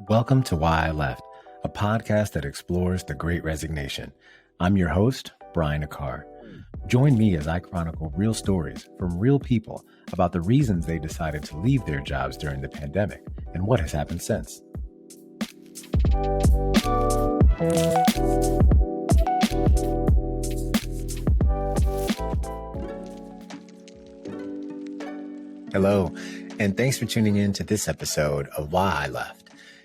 Welcome to Why I Left, a podcast that explores the Great Resignation. I'm your host, Brian Aquart. Join me as I chronicle real stories from real people about the reasons they decided to leave their jobs during the pandemic and what has happened since. Hello, and thanks for tuning in to this episode of Why I Left.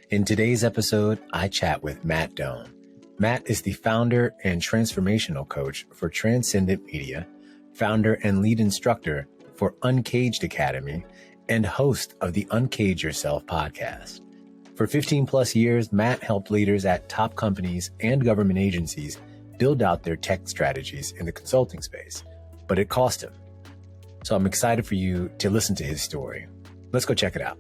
In today's episode, I chat with Matt Doan. Matt is the founder and transformational coach for Transcendent Media, founder and lead instructor for Uncaged Academy, and host of the Uncage Yourself podcast. For 15 plus years, Matt helped leaders at top companies and government agencies build out their tech strategies in the consulting space, but it cost him. So I'm excited for you to listen to his story. Let's go check it out.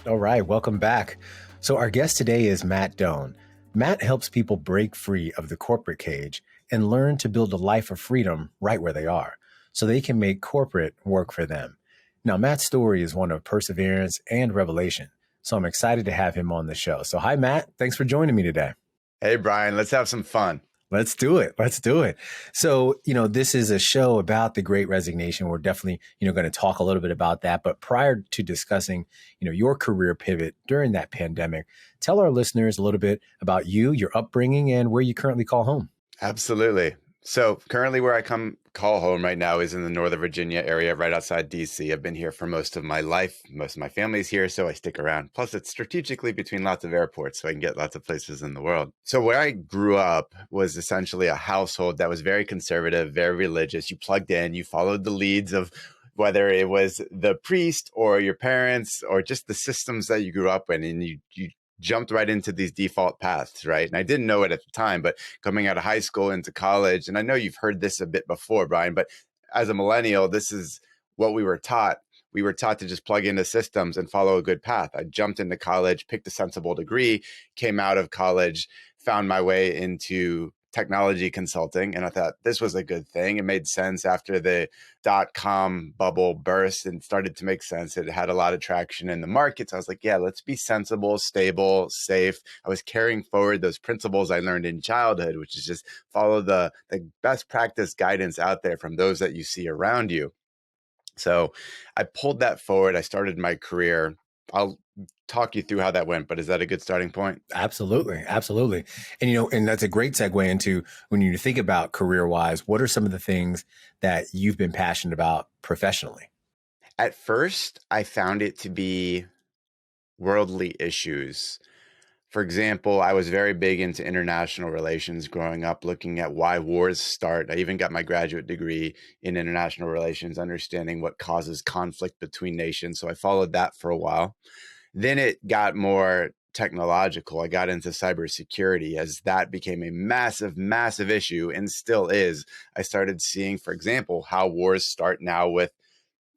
All right, welcome back. So our guest today is Matt Doan. Matt helps people break free of the corporate cage and learn to build a life of freedom right where they are, so they can make corporate work for them. Now, Matt's story is one of perseverance and revelation, so I'm excited to have him on the show. So hi, Matt. Thanks for joining me today. Hey, Brian, let's have some fun. Let's do it. Let's do it. So, this is a show about the Great Resignation. We're definitely, going to talk a little bit about that. But prior to discussing, your career pivot during that pandemic, tell our listeners a little bit about you, your upbringing, and where you currently call home. Absolutely. So currently where I call home right now is in the Northern Virginia area, right outside DC. I've been here for most of my life. Most of my family's here, so I stick around. Plus, it's strategically between lots of airports, so I can get lots of places in the world. So where I grew up was essentially a household that was very conservative, very religious. You plugged in, you followed the leads of whether it was the priest or your parents or just the systems that you grew up in, and you jumped right into these default paths, right? And I didn't know it at the time, but coming out of high school into college, and I know you've heard this a bit before, Brian, but as a millennial, this is what we were taught. We were taught to just plug into systems and follow a good path. I jumped into college, picked a sensible degree, came out of college, found my way into technology consulting. And I thought this was a good thing. It made sense after the dot-com bubble burst and started to make sense. It had a lot of traction in the markets. I was like, yeah, let's be sensible, stable, safe. I was carrying forward those principles I learned in childhood, which is just follow the best practice guidance out there from those that you see around you. So I pulled that forward. I started my career. I'll talk you through how that went, but is that a good starting point? Absolutely. Absolutely. And, and that's a great segue into when you think about career-wise, what are some of the things that you've been passionate about professionally? At first, I found it to be worldly issues. For example, I was very big into international relations growing up, looking at why wars start. I even got my graduate degree in international relations, understanding what causes conflict between nations. So I followed that for a while. Then it got more technological. I got into cybersecurity as that became a massive, massive issue and still is. I started seeing, for example, how wars start now with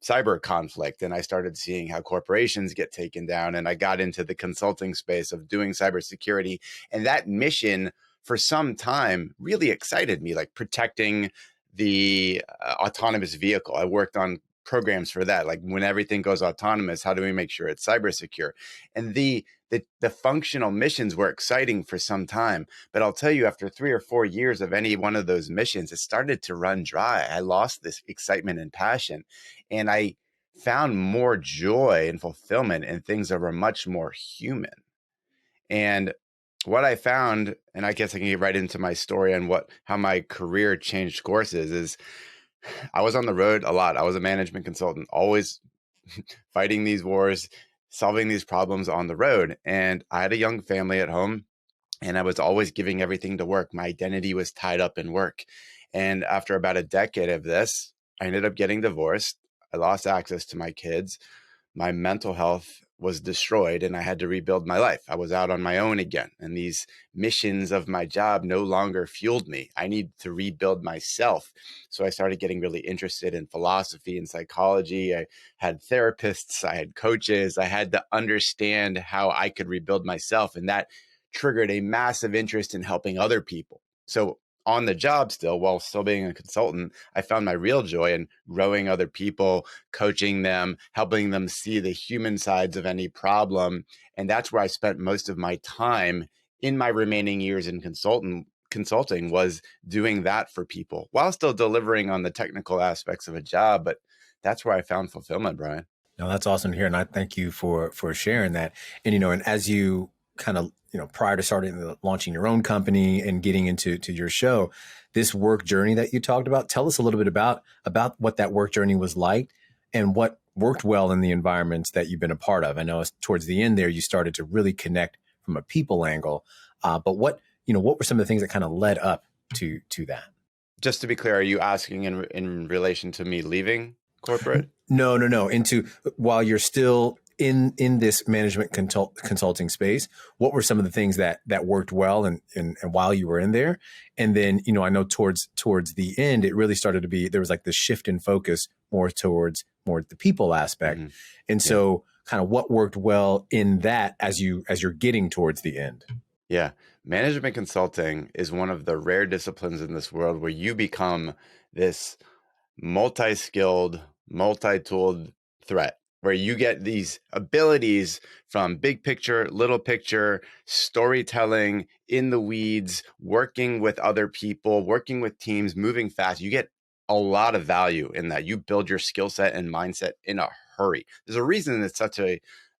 cyber conflict. And I started seeing how corporations get taken down. And I got into the consulting space of doing cybersecurity. And that mission for some time really excited me, like protecting the autonomous vehicle. I worked on programs for that. Like when everything goes autonomous, how do we make sure it's cyber secure? And the functional missions were exciting for some time. But I'll tell you, after 3 or 4 years of any one of those missions, it started to run dry. I lost this excitement and passion. And I found more joy and fulfillment in things that were much more human. And what I found, and I guess I can get right into my story on how my career changed courses, is I was on the road a lot. I was a management consultant, always fighting these wars, solving these problems on the road. And I had a young family at home, and I was always giving everything to work. My identity was tied up in work. And after about a decade of this, I ended up getting divorced. I lost access to my kids. My mental health was destroyed, and I had to rebuild my life. I was out on my own again, and these missions of my job no longer fueled me. I need to rebuild myself. So I started getting really interested in philosophy and psychology. I had therapists, I had coaches. I had to understand how I could rebuild myself, and that triggered a massive interest in helping other people. So on the job still, while still being a consultant, I found my real joy in growing other people, coaching them, helping them see the human sides of any problem. And that's where I spent most of my time in my remaining years in consulting, was doing that for people while still delivering on the technical aspects of a job. But that's where I found fulfillment, Brian. No, that's awesome to hear, and I thank you for sharing that. And and as you kind of prior to launching your own company and getting into your show, this work journey that you talked about, tell us a little bit about what that work journey was like and what worked well in the environments that you've been a part of. I know towards the end there, you started to really connect from a people angle, but what were some of the things that kind of led up to that? Just to be clear, are you asking in relation to me leaving corporate? No. Into while you're still in this management consulting space, what were some of the things that worked well and while you were in there? And then, I know towards the end, it really started to be, there was like this shift in focus more towards the people aspect. Mm-hmm. And so kind of what worked well in that as you're getting towards the end? Yeah. Management consulting is one of the rare disciplines in this world where you become this multi-skilled, multi-tooled threat, where you get these abilities from big picture, little picture, storytelling, in the weeds, working with other people, working with teams, moving fast. You get a lot of value in that. You build your skill set and mindset in a hurry. There's a reason it's such a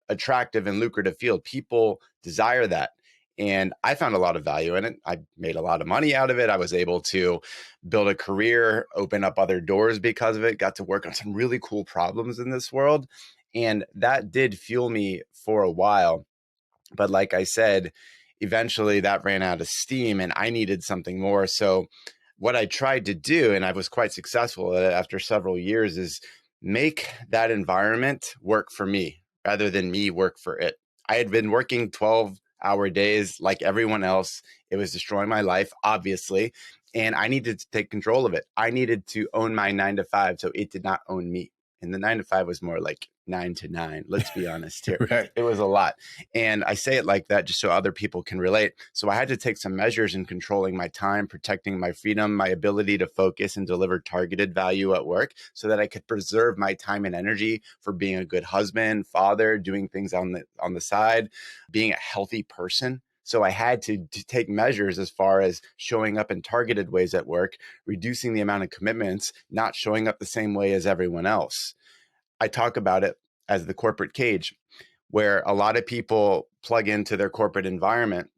attractive and lucrative field. People desire that. And I found a lot of value in it. I made a lot of money out of it. I was able to build a career, open up other doors because of it, got to work on some really cool problems in this world. And that did fuel me for a while. But like I said, eventually that ran out of steam and I needed something more. So what I tried to do, and I was quite successful at it after several years, is make that environment work for me rather than me work for it. I had been working 12-hour days like everyone else. It was destroying my life, obviously, and I needed to take control of it. I needed to own my 9 to 5 so it did not own me. And the 9 to 5 was more like 9 to 9. Let's be honest here. Right. It was a lot. And I say it like that just so other people can relate. So I had to take some measures in controlling my time, protecting my freedom, my ability to focus and deliver targeted value at work so that I could preserve my time and energy for being a good husband, father, doing things on the side, being a healthy person. So I had to take measures as far as showing up in targeted ways at work, reducing the amount of commitments, not showing up the same way as everyone else. I talk about it as the corporate cage, where a lot of people plug into their corporate environment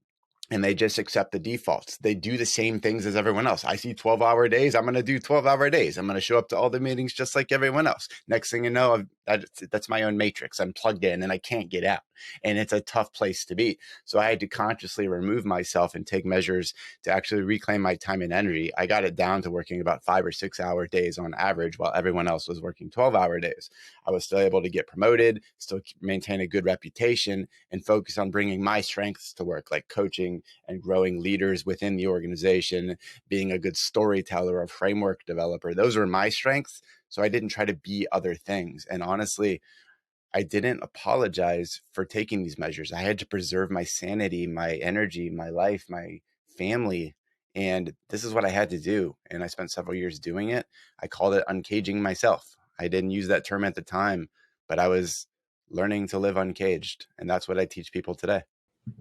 and they just accept the defaults. They do the same things as everyone else. I see 12-hour days. I'm going to do 12-hour days. I'm going to show up to all the meetings just like everyone else. Next thing you know, that's my own matrix. I'm plugged in and I can't get out. And it's a tough place to be. So I had to consciously remove myself and take measures to actually reclaim my time and energy. I got it down to working about 5 or 6 hour days on average while everyone else was working 12-hour days. I was still able to get promoted, still maintain a good reputation, and focus on bringing my strengths to work, like coaching and growing leaders within the organization, being a good storyteller, a framework developer. Those were my strengths. So I didn't try to be other things. And honestly, I didn't apologize for taking these measures. I had to preserve my sanity, my energy, my life, my family. And this is what I had to do. And I spent several years doing it. I called it uncaging myself. I didn't use that term at the time, but I was learning to live uncaged. And that's what I teach people today.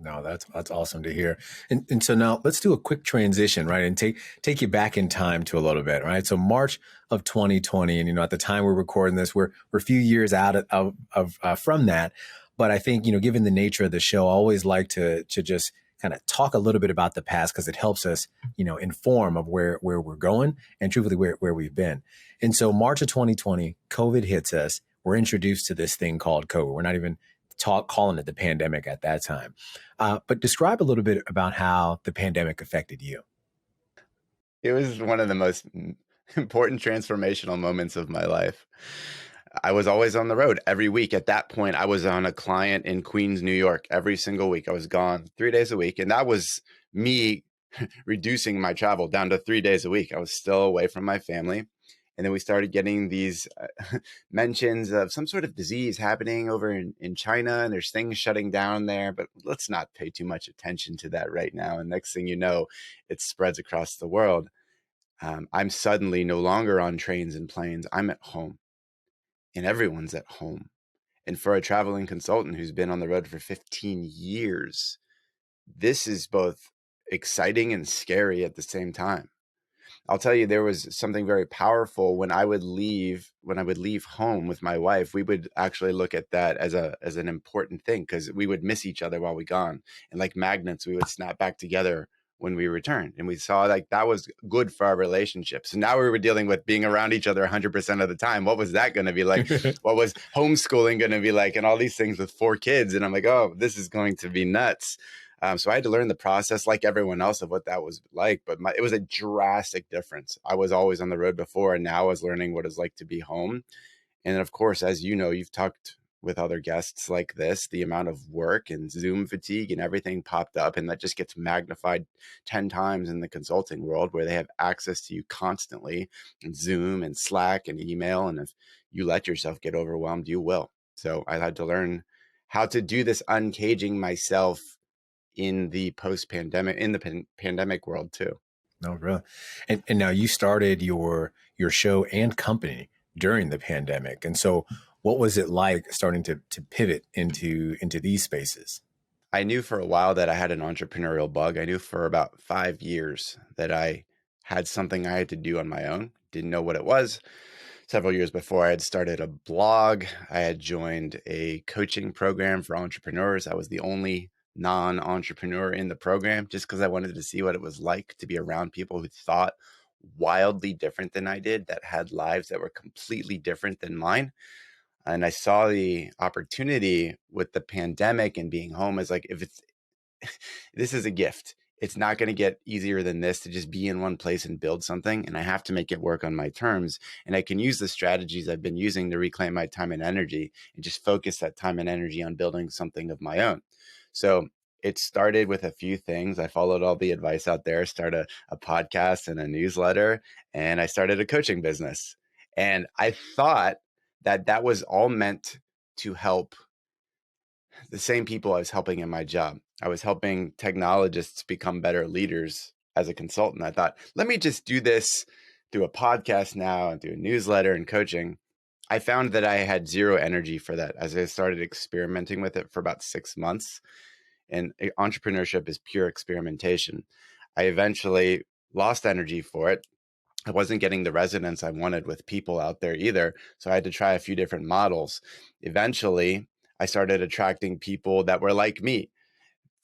No, that's awesome to hear. And so now let's do a quick transition, right? And take you back in time to a little bit, right? So March of 2020, and at the time we're recording this, we're a few years out of from that. But I think, given the nature of the show, I always like to just kind of talk a little bit about the past because it helps us, inform of where we're going and truthfully where we've been. And so March of 2020, COVID hits us. We're introduced to this thing called COVID. We're not even calling it the pandemic at that time. But describe a little bit about how the pandemic affected you. It was one of the most important transformational moments of my life. I was always on the road every week. At that point, I was on a client in Queens, New York, every single week. I was gone 3 days a week. And that was me reducing my travel down to 3 days a week. I was still away from my family. And then we started getting these mentions of some sort of disease happening over in China, and there's things shutting down there, but let's not pay too much attention to that right now. And next thing you know, it spreads across the world. I'm suddenly no longer on trains and planes. I'm at home, and everyone's at home. And for a traveling consultant who's been on the road for 15 years, this is both exciting and scary at the same time. I'll tell you, there was something very powerful when I would leave home with my wife. We would actually look at that as an important thing, because we would miss each other while we gone. And like magnets, we would snap back together when we returned. And we saw like that was good for our relationship. So now we were dealing with being around each other 100% of the time. What was that going to be like? What was homeschooling going to be like? And all these things with 4 kids. And I'm like, oh, this is going to be nuts. So I had to learn the process like everyone else of what that was like. But it was a drastic difference. I was always on the road before, and now I was learning what it's like to be home. And then, of course, as you know, you've talked with other guests like this, the amount of work and Zoom fatigue and everything popped up. And that just gets magnified 10 times in the consulting world, where they have access to you constantly in Zoom and Slack and email. And if you let yourself get overwhelmed, you will. So I had to learn how to do this uncaging myself in the pandemic world too. No, really. And now you started your show and company during the pandemic. And so what was it like starting to pivot into these spaces? I knew for a while that I had an entrepreneurial bug. I knew for about 5 years that I had something I had to do on my own. Didn't know what it was. Several years before, I had started a blog. I had joined a coaching program for entrepreneurs. I was the only non-entrepreneur in the program, just because I wanted to see what it was like to be around people who thought wildly different than I did, that had lives that were completely different than mine. And I saw the opportunity with the pandemic and being home as like, if it's this is a gift. It's not going to get easier than this to just be in one place and build something. And I have to make it work on my terms. And I can use the strategies I've been using to reclaim my time and energy and just focus that time and energy on building something of my own. So it started with a few things. I followed all the advice out there, started a podcast and a newsletter, and I started a coaching business. And I thought that that was all meant to help the same people I was helping in my job. I was helping technologists become better leaders as a consultant. I thought, let me just do this through a podcast now and through a newsletter and coaching. I found that I had zero energy for that as I started experimenting with it for about 6 months. And entrepreneurship is pure experimentation. I eventually lost energy for it. I wasn't getting the resonance I wanted with people out there either. So I had to try a few different models. Eventually, I started attracting people that were like me,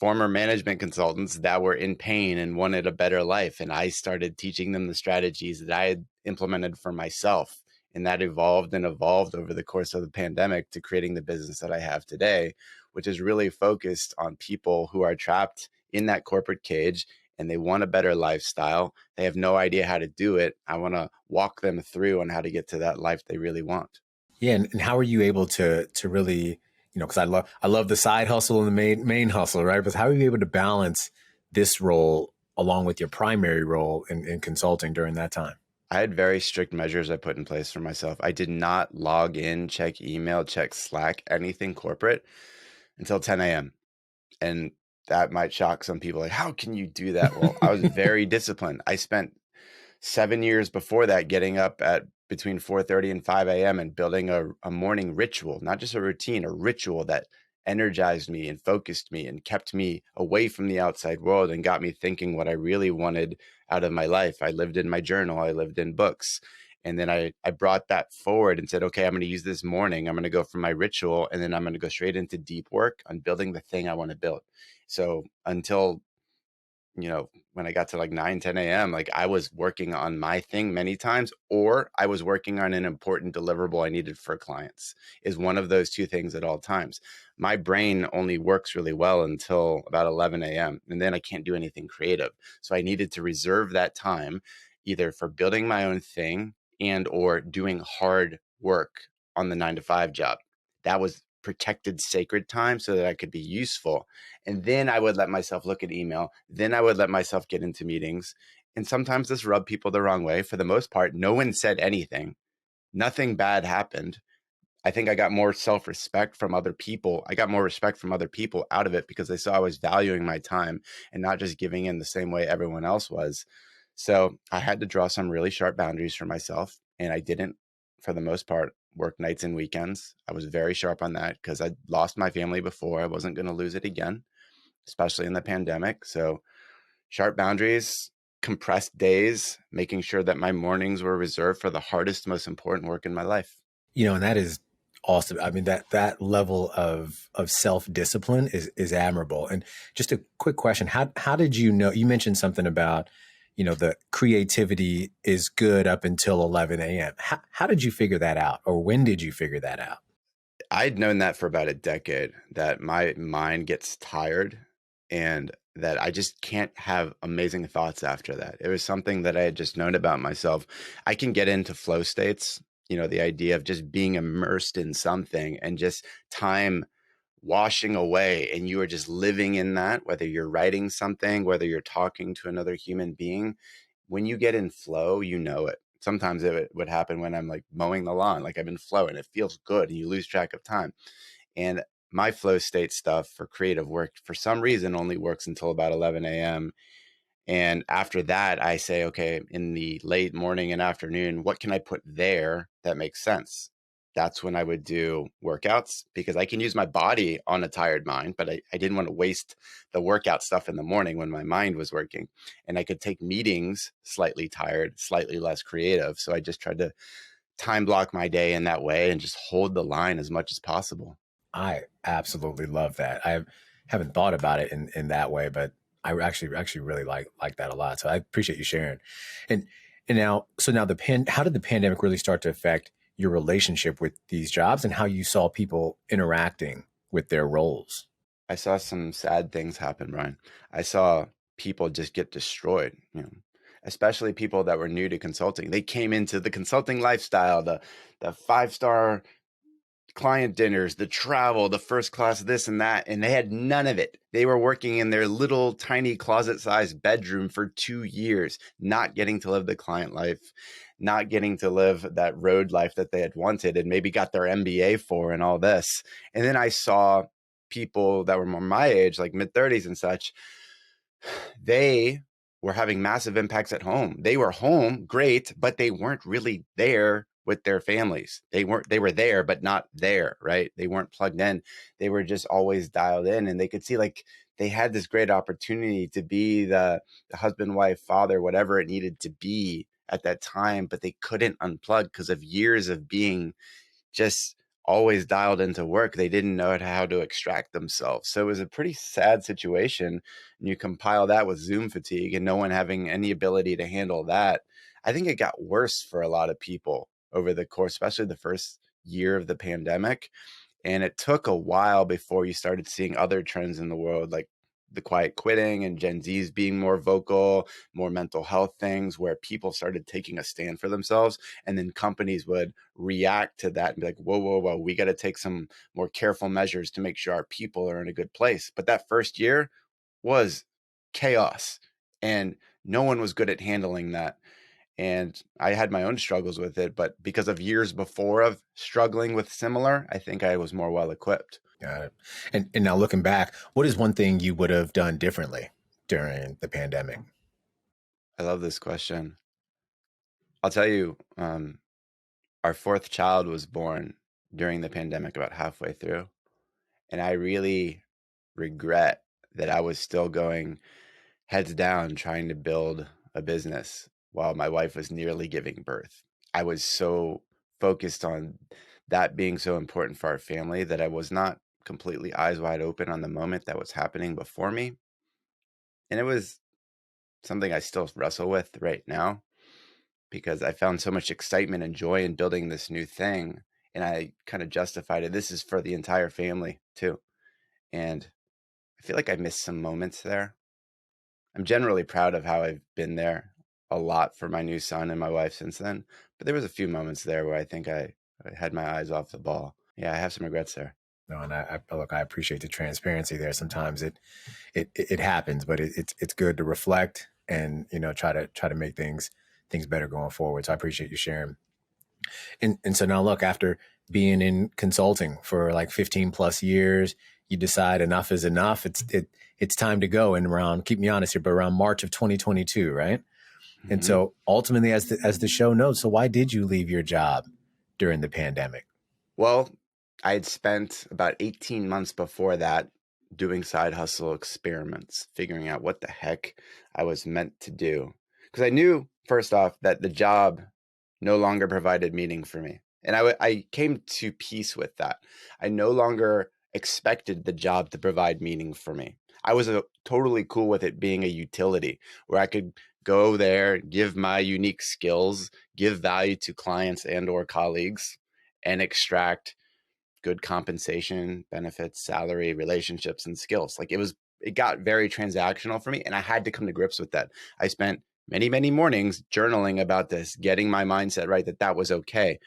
former management consultants that were in pain and wanted a better life. And I started teaching them the strategies that I had implemented for myself. And that evolved and evolved over the course of the pandemic to creating the business that I have today, which is really focused on people who are trapped in that corporate cage and they want a better lifestyle. They have no idea how to do it. I want to walk them through on how to get to that life they really want. Yeah, and how are you able to really, because I love the side hustle and the main hustle, right? But how are you able to balance this role along with your primary role in consulting during that time? I had very strict measures I put in place for myself. I did not log in, check email, check Slack, anything corporate until 10 a.m. And that might shock some people. Like, how can you do that? Well, I was very disciplined. I spent 7 years before that getting up at between 4:30 and 5 a.m. and building a morning ritual, not just a routine, a ritual that energized me and focused me and kept me away from the outside world and got me thinking what I really wanted out of my life. I lived in my journal. I lived in books. And then I brought that forward and said, okay, I'm going to use this morning. I'm going to go from my ritual, and then I'm going to go straight into deep work on building the thing I want to build. So until when I got to like 9, 10 a.m., like I was working on my thing many times, or I was working on an important deliverable I needed for clients, is one of those two things at all times. My brain only works really well until about 11 a.m. and then I can't do anything creative. So I needed to reserve that time either for building my own thing and or doing hard work on the 9 to 5 job. That was protected sacred time so that I could be useful. And then I would let myself look at email. Then I would let myself get into meetings. And sometimes this rubbed people the wrong way. For the most part, no one said anything. Nothing bad happened. I think I got more self-respect from other people. I got more respect from other people out of it because they saw I was valuing my time and not just giving in the same way everyone else was. So I had to draw some really sharp boundaries for myself. And I didn't, for the most part, work nights and weekends. I was very sharp on that because I lost my family before. I wasn't going to lose it again, especially in the pandemic. So sharp boundaries, compressed days, making sure that my mornings were reserved for the hardest, most important work in my life. And that is awesome. I mean, that level of self-discipline is admirable. And just a quick question. How did you know, you mentioned something about, the creativity is good up until 11 a.m. How did you figure that out? Or when did you figure that out? I'd known that for about a decade, that my mind gets tired and that I just can't have amazing thoughts after that. It was something that I had just known about myself. I can get into flow states, the idea of just being immersed in something and just time washing away, and you are just living in that, whether you're writing something, whether you're talking to another human being. When you get in flow, you know it. Sometimes it would happen when I'm like mowing the lawn, like I'm in flow and it feels good and you lose track of time. And my flow state stuff for creative work, for some reason, only works until about 11 a.m. And after that, I say, okay, in the late morning and afternoon, what can I put there that makes sense? That's when I would do workouts because I can use my body on a tired mind, but I didn't want to waste the workout stuff in the morning when my mind was working. And I could take meetings slightly tired, slightly less creative. So I just tried to time block my day in that way and just hold the line as much as possible. I absolutely love that. I haven't thought about it in that way, but I actually really like that a lot. So I appreciate you sharing. And now how did the pandemic really start to affect your relationship with these jobs and how you saw people interacting with their roles? I saw some sad things happen, Brian. I saw people just get destroyed, especially people that were new to consulting. They came into the consulting lifestyle, the five-star client dinners, the travel, the first class, this and that, and they had none of it. They were working in their little tiny closet-sized bedroom for 2 years, not getting to live the client life, not getting to live that road life that they had wanted and maybe got their MBA for and all this. And then I saw people that were more my age, like mid-30s and such, they were having massive impacts at home. They were home, great, but they weren't really there with their families. They were there, but not there, right? They weren't plugged in. They were just always dialed in, and they could see like they had this great opportunity to be the husband, wife, father, whatever it needed to be at that time, but they couldn't unplug because of years of being just always dialed into work. They didn't know how to extract themselves. So it was a pretty sad situation. And you compile that with Zoom fatigue and no one having any ability to handle that. I think it got worse for a lot of people over the course, especially the first year of the pandemic. And it took a while before you started seeing other trends in the world, like the quiet quitting and Gen Zs being more vocal, more mental health things, where people started taking a stand for themselves. And then companies would react to that and be like, whoa, whoa, whoa, we got to take some more careful measures to make sure our people are in a good place. But that first year was chaos and no one was good at handling that. And I had my own struggles with it, but because of years before of struggling with similar, I think I was more well equipped. Got it. And now looking back, what is one thing you would have done differently during the pandemic? I love this question. I'll tell you, our fourth child was born during the pandemic, about halfway through. And I really regret that I was still going heads down trying to build a business while my wife was nearly giving birth. I was so focused on that being so important for our family that I was not completely eyes wide open on the moment that was happening before me. And it was something I still wrestle with right now because I found so much excitement and joy in building this new thing. And I kind of justified it. This is for the entire family too. And I feel like I missed some moments there. I'm generally proud of how I've been there a lot for my new son and my wife since then. But there was a few moments there where I think I had my eyes off the ball. Yeah, I have some regrets there. No, and look, I appreciate the transparency there. Sometimes it happens, but it's good to reflect and try to make things better going forward. So I appreciate you sharing. And so now look, after being in consulting for like 15 plus years, you decide enough is enough. It's time to go. And around, keep me honest here, but around March of 2022, right? And Mhm. so ultimately, as the show notes, so why did you leave your job during the pandemic? Well, I had spent about 18 months before that doing side hustle experiments, figuring out what the heck I was meant to do. Because I knew, first off, that the job no longer provided meaning for me. And I came to peace with that. I no longer expected the job to provide meaning for me. I was totally cool with it being a utility where I could go there, give my unique skills, give value to clients and or colleagues, and extract good compensation, benefits, salary, relationships, and skills. Like it got very transactional for me, and I had to come to grips with that. I spent many, many mornings journaling about this, getting my mindset right that was okay.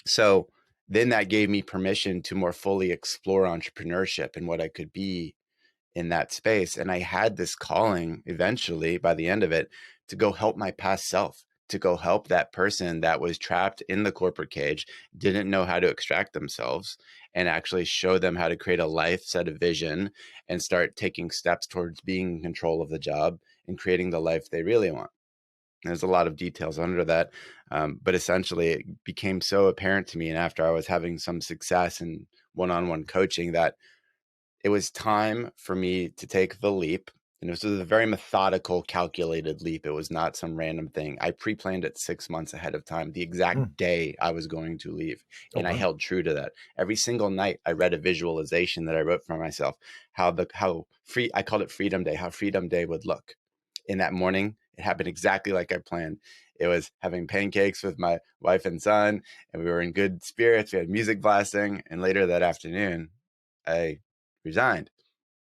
So then that gave me permission to more fully explore entrepreneurship and what I could be in that space. And I had this calling eventually by the end of it to go help my past self, to go help that person that was trapped in the corporate cage, didn't know how to extract themselves, and actually show them how to create a life, set a vision, and start taking steps towards being in control of the job and creating the life they really want. There's a lot of details under that. But essentially, it became so apparent to me. And after I was having some success in one on one coaching, that it was time for me to take the leap. And this was a very methodical, calculated leap. It was not some random thing. I pre planned it 6 months ahead of time, the Hmm. exact day I was going to leave. Oh, And I wow. held true to that. Every single night, I read a visualization that I wrote for myself, how free, I called it Freedom Day, how Freedom Day would look. In that morning, it happened exactly like I planned. It was having pancakes with my wife and son, and we were in good spirits. We had music blasting. And later that afternoon, I resigned.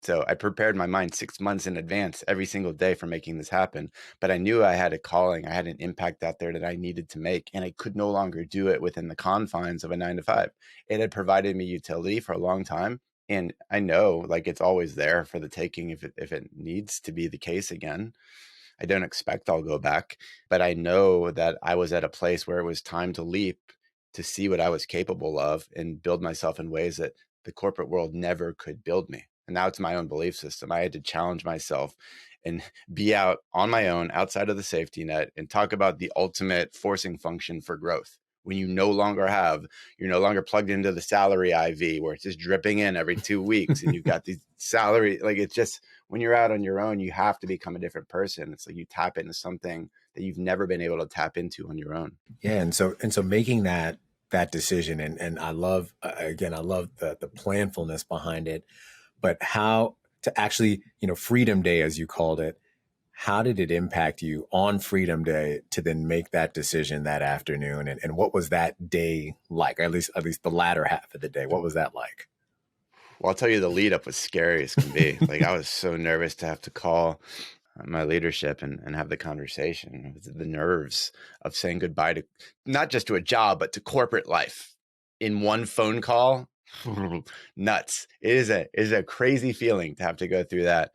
So I prepared my mind 6 months in advance every single day for making this happen. But I knew I had a calling, I had an impact out there that I needed to make, and I could no longer do it within the confines of a 9 to 5. It had provided me utility for a long time. And I know like it's always there for the taking if it needs to be the case again. I don't expect I'll go back, but I know that I was at a place where it was time to leap, to see what I was capable of and build myself in ways that the corporate world never could build me. And now it's my own belief system. I had to challenge myself and be out on my own outside of the safety net and talk about the ultimate forcing function for growth. When you're no longer plugged into the salary IV where it's just dripping in every 2 weeks and you've got these salary, like it's just, when you're out on your own, you have to become a different person. It's like you tap into something that you've never been able to tap into on your own. Yeah, and so making that decision, and I love again, I love the planfulness behind it, but how to actually, Freedom Day, as you called it, how did it impact you on Freedom Day to then make that decision that afternoon? And what was that day like? At least the latter half of the day. What was that like? Well, I'll tell you, the lead up was scary as can be. Like I was so nervous to have to call my leadership and have the conversation. The nerves of saying goodbye to not just to a job, but to corporate life in one phone call. Nuts. It is a crazy feeling to have to go through that.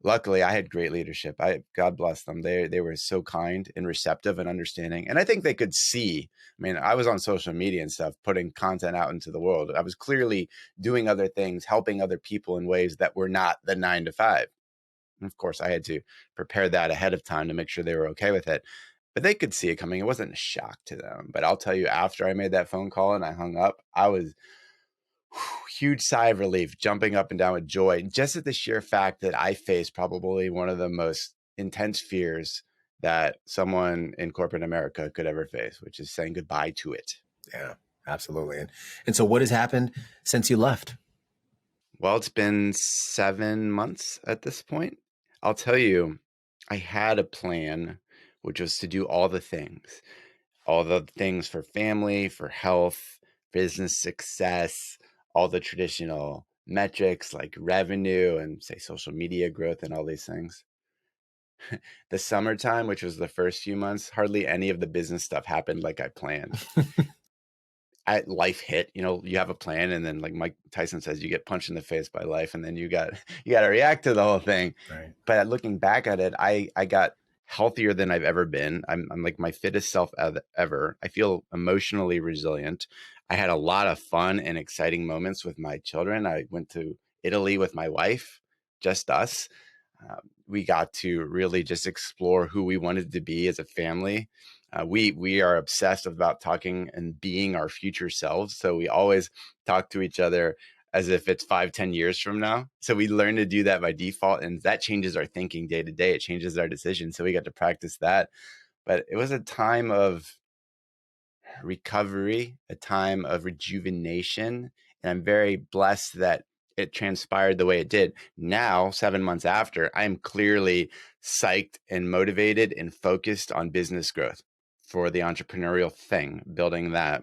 Luckily, I had great leadership. God bless them. They were so kind and receptive and understanding. And I think they could see. I mean, I was on social media and stuff, putting content out into the world. I was clearly doing other things, helping other people in ways that were not the 9 to 5. And of course, I had to prepare that ahead of time to make sure they were okay with it. But they could see it coming. It wasn't a shock to them. But I'll tell you, after I made that phone call and I hung up, I was huge sigh of relief, jumping up and down with joy, just at the sheer fact that I faced probably one of the most intense fears that someone in corporate America could ever face, which is saying goodbye to it. Yeah, absolutely. And so what has happened since you left? Well, it's been 7 months at this point. I'll tell you, I had a plan, which was to do all the things for family, for health, business success, all the traditional metrics like revenue and say social media growth and all these things. The summertime, which was the first few months, hardly any of the business stuff happened like I planned. life hit. You have a plan, and then like Mike Tyson says, you get punched in the face by life, and then you got to react to the whole thing. Right. But looking back at it, I got healthier than I've ever been. I'm like my fittest self ever. I feel emotionally resilient. I had a lot of fun and exciting moments with my children. I went to Italy with my wife, just us. We got to really just explore who we wanted to be as a family. We are obsessed about talking and being our future selves. So we always talk to each other as if it's 5-10 years from now. So we learn to do that by default, and that changes our thinking day to day. It changes our decisions. So we got to practice that. But it was a time of recovery, a time of rejuvenation. And I'm very blessed that it transpired the way it did. Now, 7 months after, I'm clearly psyched and motivated and focused on business growth for the entrepreneurial thing, building that.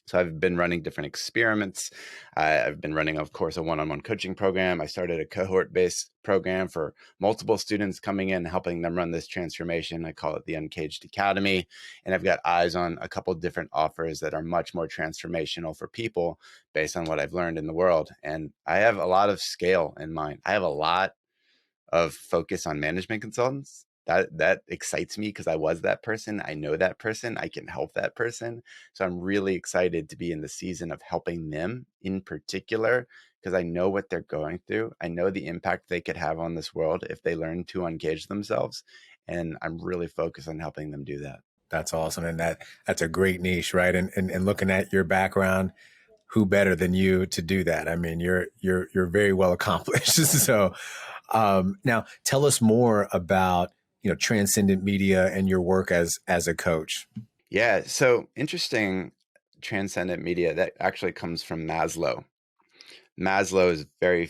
So I've been running different experiments. I've been running, of course, a one-on-one coaching program. I started a cohort-based program for multiple students coming in, helping them run this transformation. I call it the Uncaged Academy. And I've got eyes on a couple different offers that are much more transformational for people based on what I've learned in the world. And I have a lot of scale in mind. I have a lot of focus on management consultants. That excites me because I was that person. I know that person. I can help that person. So I'm really excited to be in the season of helping them in particular, because I know what they're going through. I know the impact they could have on this world if they learn to uncage themselves. And I'm really focused on helping them do that. That's awesome. And that's a great niche, right? And looking at your background, who better than you to do that? I mean, you're very well accomplished. So now tell us more about, transcendent media and your work as a coach. Yeah. So interesting. Transcendent media, that actually comes from Maslow. Maslow is very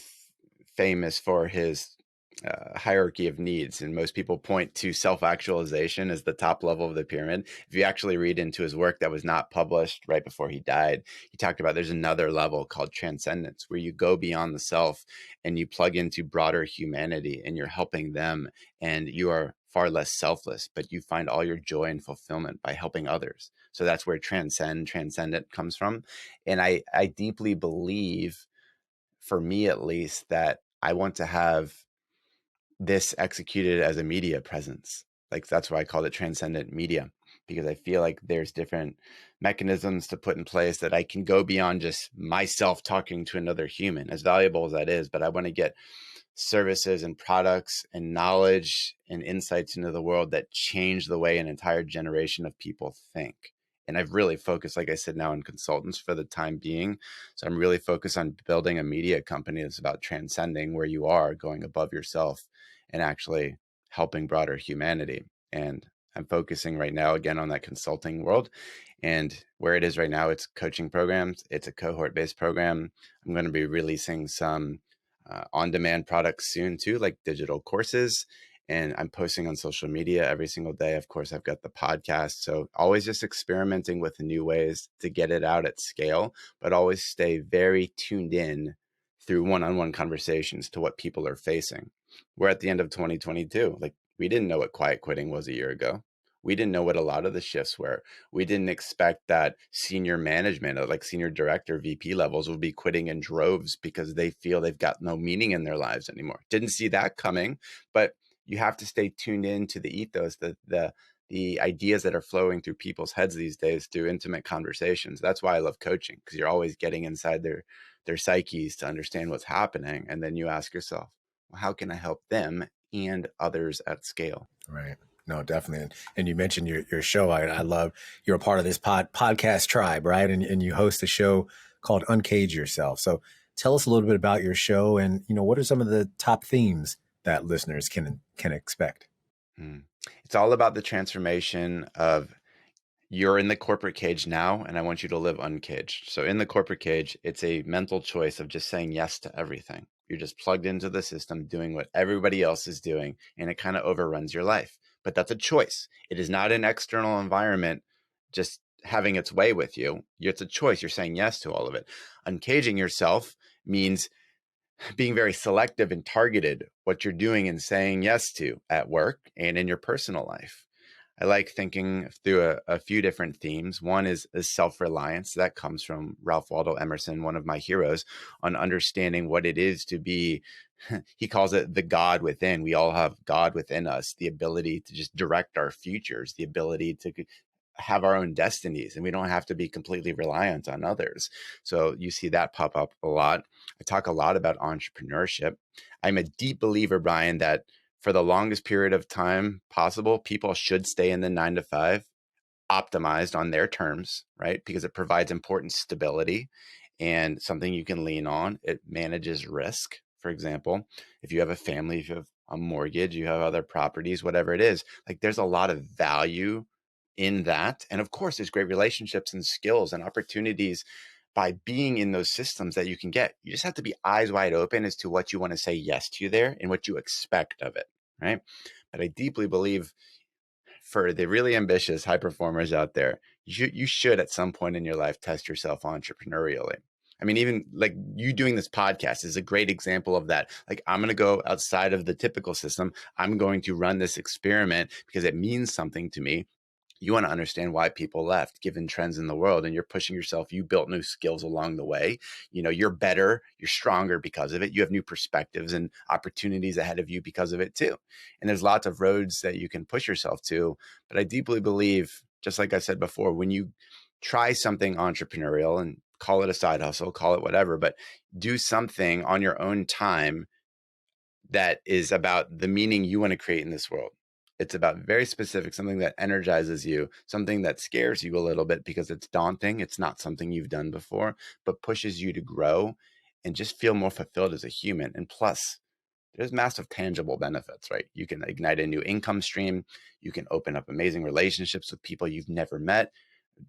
famous for his hierarchy of needs, and most people point to self-actualization as the top level of the pyramid. If you actually read into his work that was not published right before he died, he talked about there's another level called transcendence, where you go beyond the self and you plug into broader humanity, and you're helping them, and you are far less selfless, but you find all your joy and fulfillment by helping others. So that's where transcendent comes from. And I deeply believe, for me at least, that I want to have this executed as a media presence. Like, that's why I call it transcendent media, because I feel like there's different mechanisms to put in place that I can go beyond just myself talking to another human, as valuable as that is. But I want to get services and products and knowledge and insights into the world that change the way an entire generation of people think. And I've really focused, like I said, now on consultants for the time being. So I'm really focused on building a media company that's about transcending where you are, going above yourself and actually helping broader humanity. And I'm focusing right now again on that consulting world. And where it is right now, it's coaching programs. It's a cohort-based program. I'm going to be releasing some on-demand products soon too, like digital courses. And I'm posting on social media every single day. Of course, I've got the podcast. So always just experimenting with new ways to get it out at scale, but always stay very tuned in through one-on-one conversations to what people are facing. We're at the end of 2022. Like, we didn't know what quiet quitting was a year ago. We didn't know what a lot of the shifts were. We didn't expect that senior management, like senior director, VP levels, will be quitting in droves because they feel they've got no meaning in their lives anymore. Didn't see that coming, but you have to stay tuned in to the ethos, the ideas that are flowing through people's heads these days through intimate conversations. That's why I love coaching, because you're always getting inside their psyches to understand what's happening. And then you ask yourself, well, how can I help them and others at scale? Right. No, definitely. And you mentioned your show. I love, you're a part of this podcast tribe, right? And you host a show called Uncage Yourself. So tell us a little bit about your show, and, what are some of the top themes that listeners can expect? It's all about the transformation of, you're in the corporate cage now, and I want you to live uncaged. So in the corporate cage, it's a mental choice of just saying yes to everything. You're just plugged into the system, doing what everybody else is doing, and it kind of overruns your life. But that's a choice. It is not an external environment just having its way with you. It's a choice. You're saying yes to all of it. Uncaging yourself means being very selective and targeted what you're doing and saying yes to at work and in your personal life. I like thinking through a few different themes. One is self-reliance. That comes from Ralph Waldo Emerson, one of my heroes, on understanding what it is to be, he calls it the God within. We all have God within us, the ability to just direct our futures, the ability to have our own destinies, and we don't have to be completely reliant on others. So you see that pop up a lot. I talk a lot about entrepreneurship. I'm a deep believer, Brian, that for the longest period of time possible, people should stay in the 9 to 5, optimized on their terms, right? Because it provides important stability and something you can lean on. It manages risk. For example, if you have a family, if you have a mortgage, you have other properties, whatever it is, like there's a lot of value in that. And of course, there's great relationships and skills and opportunities by being in those systems that you can get. You just have to be eyes wide open as to what you want to say yes to there and what you expect of it, right? But I deeply believe for the really ambitious high performers out there, you should at some point in your life test yourself entrepreneurially. I mean, even like you doing this podcast is a great example of that. Like, I'm going to go outside of the typical system. I'm going to run this experiment because it means something to me. You want to understand why people left given trends in the world, and you're pushing yourself. You built new skills along the way. You know, you're better, you're stronger because of it. You have new perspectives and opportunities ahead of you because of it too. And there's lots of roads that you can push yourself to. But I deeply believe, just like I said before, when you try something entrepreneurial, and call it a side hustle, call it whatever, but do something on your own time that is about the meaning you want to create in this world. It's about very specific, something that energizes you, something that scares you a little bit because it's daunting. It's not something you've done before, but pushes you to grow and just feel more fulfilled as a human. And plus, there's massive tangible benefits, right? You can ignite a new income stream. You can open up amazing relationships with people you've never met,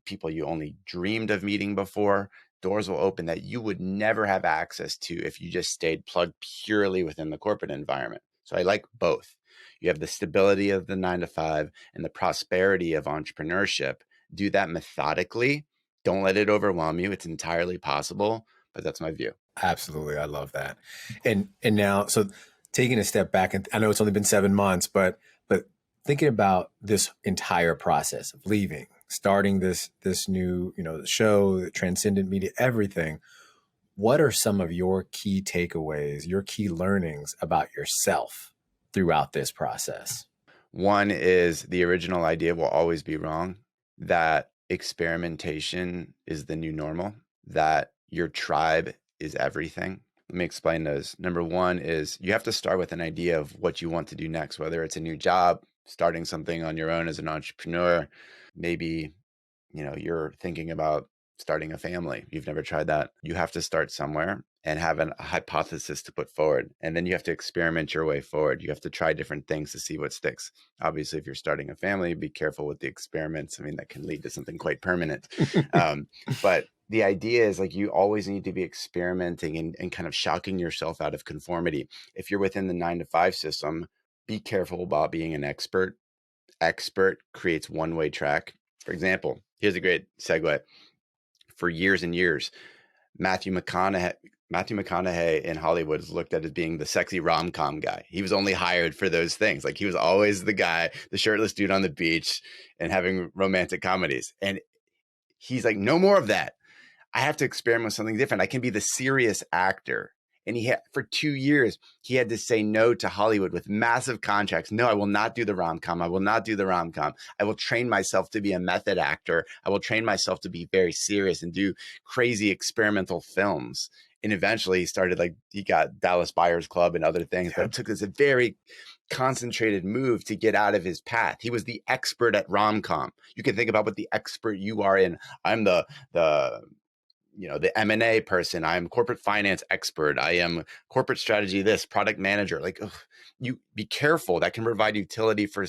people you only dreamed of meeting before. Doors will open that you would never have access to if you just stayed plugged purely within the corporate environment. So I like both. You have the stability of the 9 to 5 and the prosperity of entrepreneurship. Do that methodically. Don't let it overwhelm you. It's entirely possible, but that's my view. Absolutely. I love that. And now, so taking a step back, and I know it's only been 7 months, but thinking about this entire process of leaving, starting this new, show, transcendent media, everything. What are some of your key takeaways, your key learnings about yourself throughout this process? One is the original idea will always be wrong, that experimentation is the new normal, that your tribe is everything. Let me explain those. Number one is you have to start with an idea of what you want to do next, whether it's a new job, starting something on your own as an entrepreneur. Maybe, you're thinking about starting a family. You've never tried that. You have to start somewhere and have a hypothesis to put forward. And then you have to experiment your way forward. You have to try different things to see what sticks. Obviously, if you're starting a family, be careful with the experiments. I mean, that can lead to something quite permanent. But the idea is like you always need to be experimenting and kind of shocking yourself out of conformity. If you're within the 9 to 5 system, be careful about being an expert. Expert creates one-way track. For example, here's a great segue. For years and years, Matthew McConaughey in Hollywood is looked at as being the sexy rom-com guy. He was only hired for those things. Like he was always the guy, the shirtless dude on the beach and having romantic comedies. And he's like, no more of that. I have to experiment with something different. I can be the serious actor. And for 2 years, he had to say no to Hollywood with massive contracts. No, I will not do the rom-com. I will not do the rom-com. I will train myself to be a method actor. I will train myself to be very serious and do crazy experimental films. And eventually he got Dallas Buyers Club and other things, but it took us a very concentrated move to get out of his path. He was the expert at rom-com. You can think about what the expert you are in. I'm the M&A person. I'm corporate finance expert. I am corporate strategy, this product manager. Like, you be careful. That can provide utility for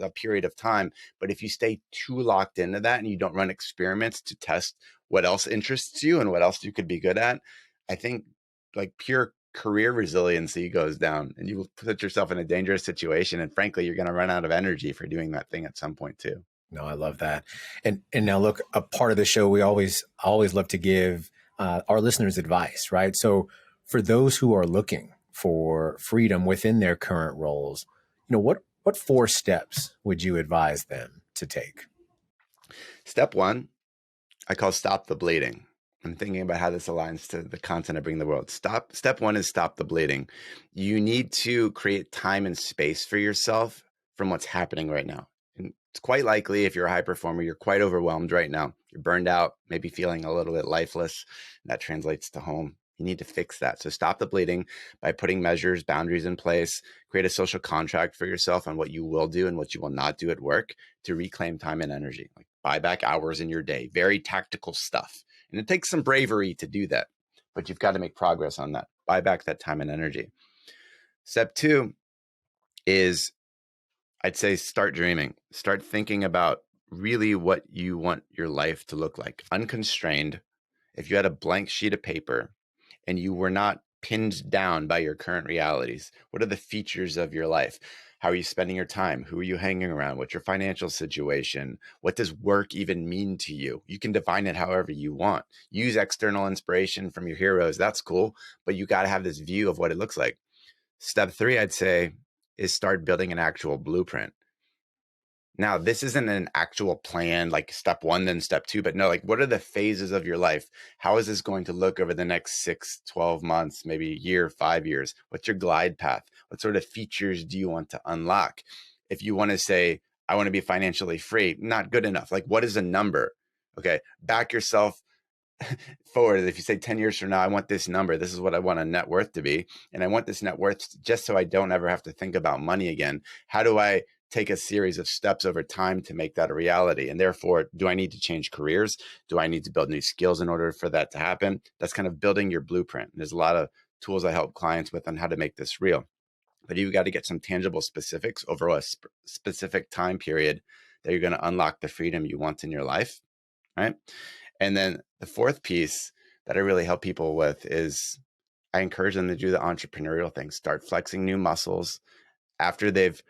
a period of time. But if you stay too locked into that and you don't run experiments to test what else interests you and what else you could be good at, I think like pure career resiliency goes down and you will put yourself in a dangerous situation. And frankly, you're going to run out of energy for doing that thing at some point too. No, I love that. And now look, a part of the show, we always love to give our listeners advice, right? So for those who are looking for freedom within their current roles, what 4 steps would you advise them to take? Step one, I call stop the bleeding. I'm thinking about how this aligns to the content I bring the world. Step one is stop the bleeding. You need to create time and space for yourself from what's happening right now. And it's quite likely if you're a high performer, you're quite overwhelmed right now. You're burned out, maybe feeling a little bit lifeless. That translates to home. You need to fix that. So stop the bleeding by putting measures, boundaries in place, create a social contract for yourself on what you will do and what you will not do at work to reclaim time and energy. Like buy back hours in your day, very tactical stuff. And it takes some bravery to do that, but you've got to make progress on that. Buy back that time and energy. Step two is, I'd say, start dreaming. Start thinking about really what you want your life to look like. Unconstrained. If you had a blank sheet of paper and you were not pinned down by your current realities, what are the features of your life? How are you spending your time? Who are you hanging around? What's your financial situation? What does work even mean to you? You can define it however you want. Use external inspiration from your heroes. That's cool, but you got to have this view of what it looks like. Step three, I'd say, is start building an actual blueprint. Now, this isn't an actual plan, like step one, then step two, but no, like what are the phases of your life? How is this going to look over the next 6, 12 months, maybe a year, 5 years? What's your glide path? What sort of features do you want to unlock? If you want to say, I want to be financially free, not good enough. Like what is a number? Okay, back yourself forward. If you say 10 years from now, I want this number, this is what I want a net worth to be. And I want this net worth just so I don't ever have to think about money again. How do I take a series of steps over time to make that a reality? And therefore, do I need to change careers? Do I need to build new skills in order for that to happen? That's kind of building your blueprint. There's a lot of tools I help clients with on how to make this real. But you've got to get some tangible specifics over a specific time period that you're going to unlock the freedom you want in your life, right? And then the fourth piece that I really help people with is I encourage them to do the entrepreneurial thing, start flexing new muscles after they've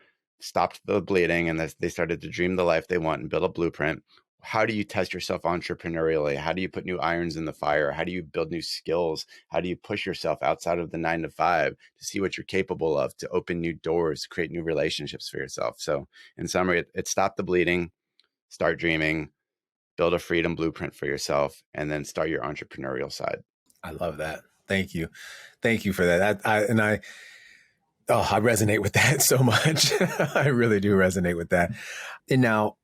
stopped the bleeding and they started to dream the life they want and build a blueprint. How do you test yourself entrepreneurially? How do you put new irons in the fire? How do you build new skills? How do you push yourself outside of the 9 to 5 to see what you're capable of, to open new doors, to create new relationships for yourself? So in summary, it's stop the bleeding, start dreaming, build a freedom blueprint for yourself, and then start your entrepreneurial side. I love that. Thank you. Thank you for that. I resonate with that so much. I really do resonate with that. And now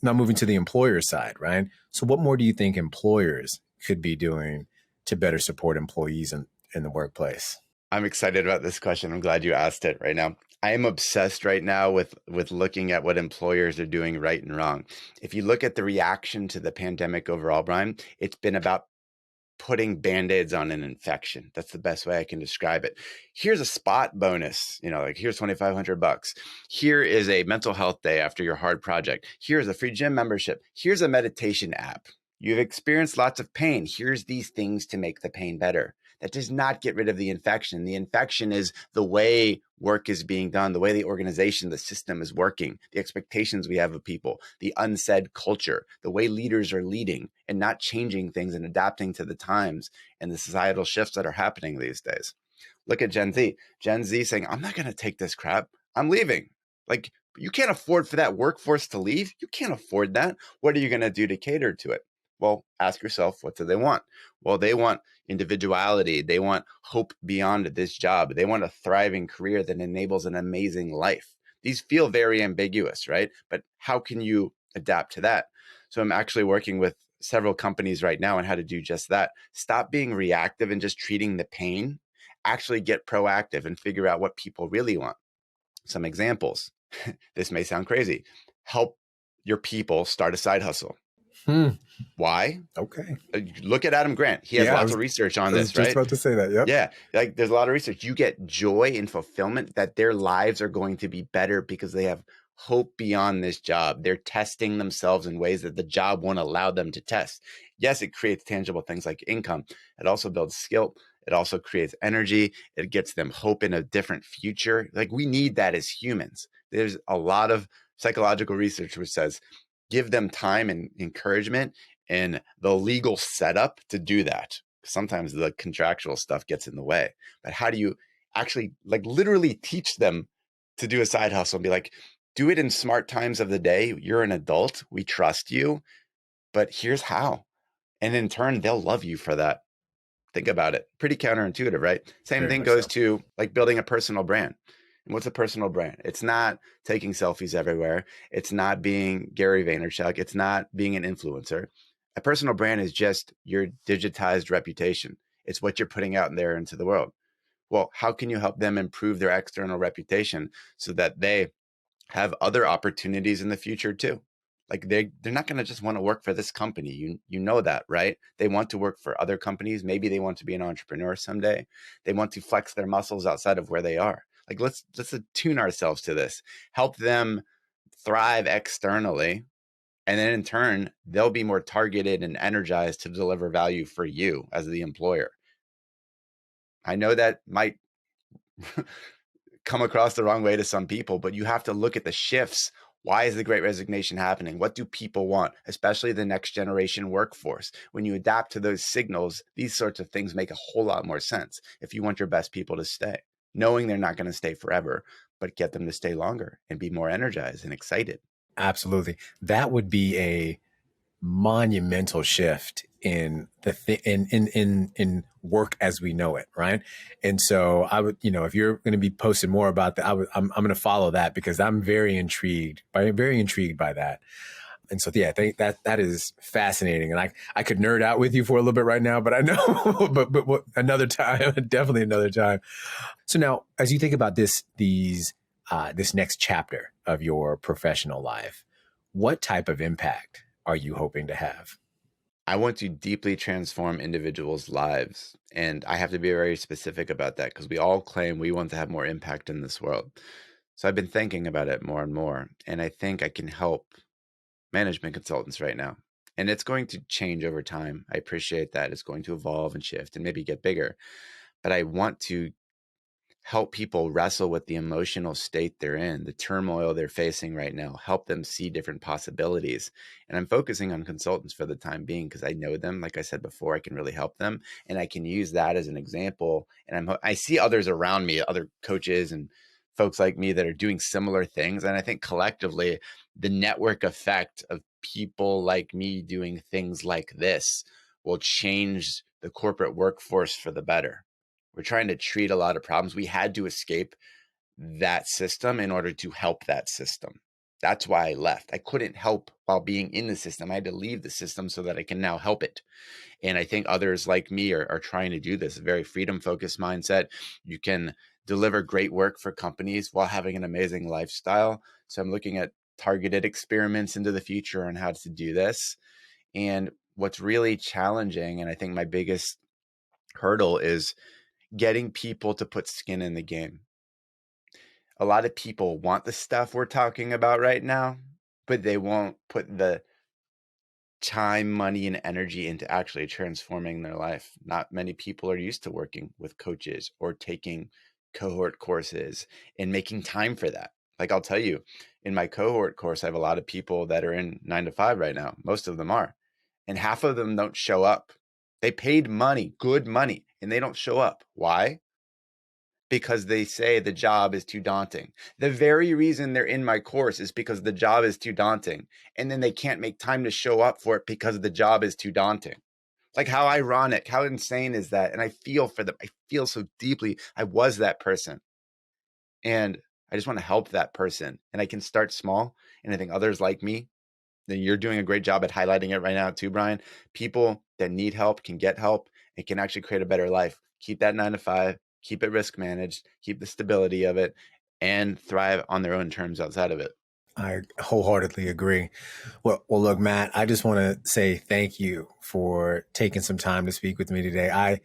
moving to the employer side, right? So what more do you think employers could be doing to better support employees in the workplace? I'm excited about this question. I'm glad you asked it right now. I am obsessed right now with looking at what employers are doing right and wrong. If you look at the reaction to the pandemic overall, Brian, it's been about putting Band-Aids on an infection. That's the best way I can describe it. Here's a spot bonus, like here's $2,500. Here is a mental health day after your hard project. Here's a free gym membership. Here's a meditation app. You've experienced lots of pain. Here's these things to make the pain better. That does not get rid of the infection. The infection is the way work is being done, the way the organization, the system is working, the expectations we have of people, the unsaid culture, the way leaders are leading and not changing things and adapting to the times and the societal shifts that are happening these days. Look at Gen Z. Gen Z saying, I'm not going to take this crap. I'm leaving. Like, you can't afford for that workforce to leave. You can't afford that. What are you going to do to cater to it? Well, ask yourself, what do they want? Well, they want individuality. They want hope beyond this job. They want a thriving career that enables an amazing life. These feel very ambiguous, right? But how can you adapt to that? So I'm actually working with several companies right now on how to do just that. Stop being reactive and just treating the pain. Actually get proactive and figure out what people really want. Some examples. This may sound crazy. Help your people start a side hustle. Why? Okay. Look at Adam Grant. He has lots of research on this, right? I was just about to say that. Yep. Yeah. Like there's a lot of research. You get joy and fulfillment that their lives are going to be better because they have hope beyond this job. They're testing themselves in ways that the job won't allow them to test. Yes, it creates tangible things like income. It also builds skill. It also creates energy. It gets them hope in a different future. Like we need that as humans. There's a lot of psychological research which says give them time and encouragement and the legal setup to do that. Sometimes the contractual stuff gets in the way, but how do you actually like literally teach them to do a side hustle and be like, Do it in smart times of the day. You're an adult. We trust you, but here's how. And in turn, they'll love you for that. Think about it. Pretty counterintuitive, right? Same Very thing much goes so. to like building a personal brand. And what's a personal brand? It's not taking selfies everywhere. It's not being Gary Vaynerchuk. It's not being an influencer. A personal brand is just your digitized reputation. It's what you're putting out there into the world. Well, how can you help them improve their external reputation so that they have other opportunities in the future too? Like they're not going to just want to work for this company. You know that, right? They want to work for other companies. Maybe they want to be an entrepreneur someday. They want to flex their muscles outside of where they are. Like let's attune ourselves to this. Help them thrive externally, and then in turn, they'll be more targeted and energized to deliver value for you as the employer. I know that might come across the wrong way to some people, but you have to look at the shifts. Why is the great resignation happening? What do people want, especially the next generation workforce? When you adapt to those signals, these sorts of things make a whole lot more sense if you want your best people to stay, knowing they're not going to stay forever, but get them to stay longer and be more energized and excited. Absolutely. That would be a monumental shift in in work as we know it, right? And so I would, if you're going to be posting more about that, I'm going to follow that because I'm very intrigued by that. And so, yeah, I think that is fascinating. And I could nerd out with you for a little bit right now, but I know, but another time, definitely another time. So now, as you think about this next chapter of your professional life, what type of impact are you hoping to have? I want to deeply transform individuals' lives. And I have to be very specific about that because we all claim we want to have more impact in this world. So I've been thinking about it more and more. And I think I can help management consultants right now. And it's going to change over time. I appreciate that. It's going to evolve and shift and maybe get bigger. But I want to help people wrestle with the emotional state they're in, the turmoil they're facing right now, help them see different possibilities. And I'm focusing on consultants for the time being because I know them. Like I said before, I can really help them. And I can use that as an example. And I see others around me, other coaches and folks like me that are doing similar things. And I think collectively, the network effect of people like me doing things like this will change the corporate workforce for the better. We're trying to treat a lot of problems. We had to escape that system in order to help that system. That's why I left. I couldn't help while being in the system. I had to leave the system so that I can now help it. And I think others like me are trying to do this, a very freedom-focused mindset. You can deliver great work for companies while having an amazing lifestyle. So I'm looking at targeted experiments into the future on how to do this. And what's really challenging, and I think my biggest hurdle, is getting people to put skin in the game. A lot of people want the stuff we're talking about right now, but they won't put the time, money, and energy into actually transforming their life. Not many people are used to working with coaches or taking cohort courses and making time for that. Like I'll tell you, in my cohort course, I have a lot of people that are in 9 to 5 right now. Most of them are. And half of them don't show up. They paid money, good money, and they don't show up. Why? Because they say the job is too daunting. The very reason they're in my course is because the job is too daunting. And then they can't make time to show up for it because the job is too daunting. Like, how ironic, how insane is that? And I feel for them. I feel so deeply. I was that person. And I just want to help that person. And I can start small. And I think others like me, then you're doing a great job at highlighting it right now too, Brian. People that need help can get help and can actually create a better life. Keep that 9 to 5, keep it risk managed, keep the stability of it, and thrive on their own terms outside of it. I wholeheartedly agree. Well, look, Matt, I just want to say thank you for taking some time to speak with me today. I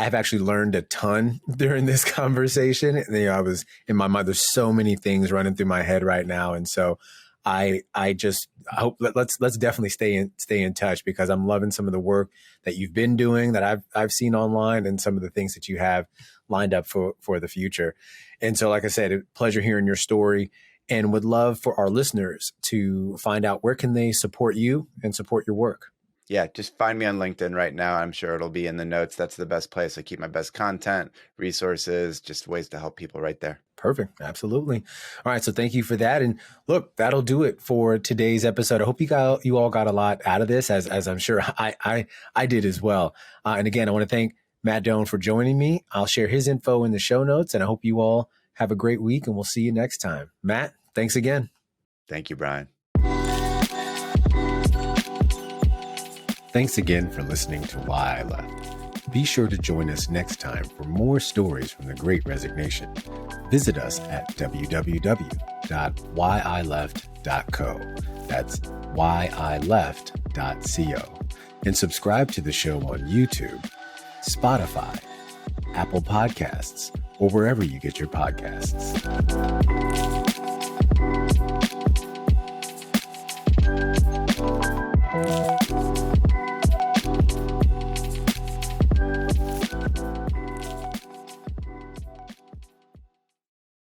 have actually learned a ton during this conversation. And, I was in my mind. There's so many things running through my head right now, and so I just hope let's definitely stay in touch because I'm loving some of the work that you've been doing that I've seen online and some of the things that you have lined up for the future. And so, like I said, a pleasure hearing your story, and would love for our listeners to find out where can they support you and support your work. Yeah, just find me on LinkedIn right now. I'm sure it'll be in the notes. That's the best place. I keep my best content, resources, just ways to help people right there. Perfect. Absolutely. All right. So thank you for that. And look, that'll do it for today's episode. I hope you all got a lot out of this, as I'm sure I did as well. And again, I want to thank Matt Doan for joining me. I'll share his info in the show notes, and I hope you all have a great week, and we'll see you next time. Matt, thanks again. Thank you, Brian. Thanks again for listening to Why I Left. Be sure to join us next time for more stories from the Great Resignation. Visit us at www.whyileft.co. That's whyileft.co. And subscribe to the show on YouTube, Spotify, Apple Podcasts, or wherever you get your podcasts.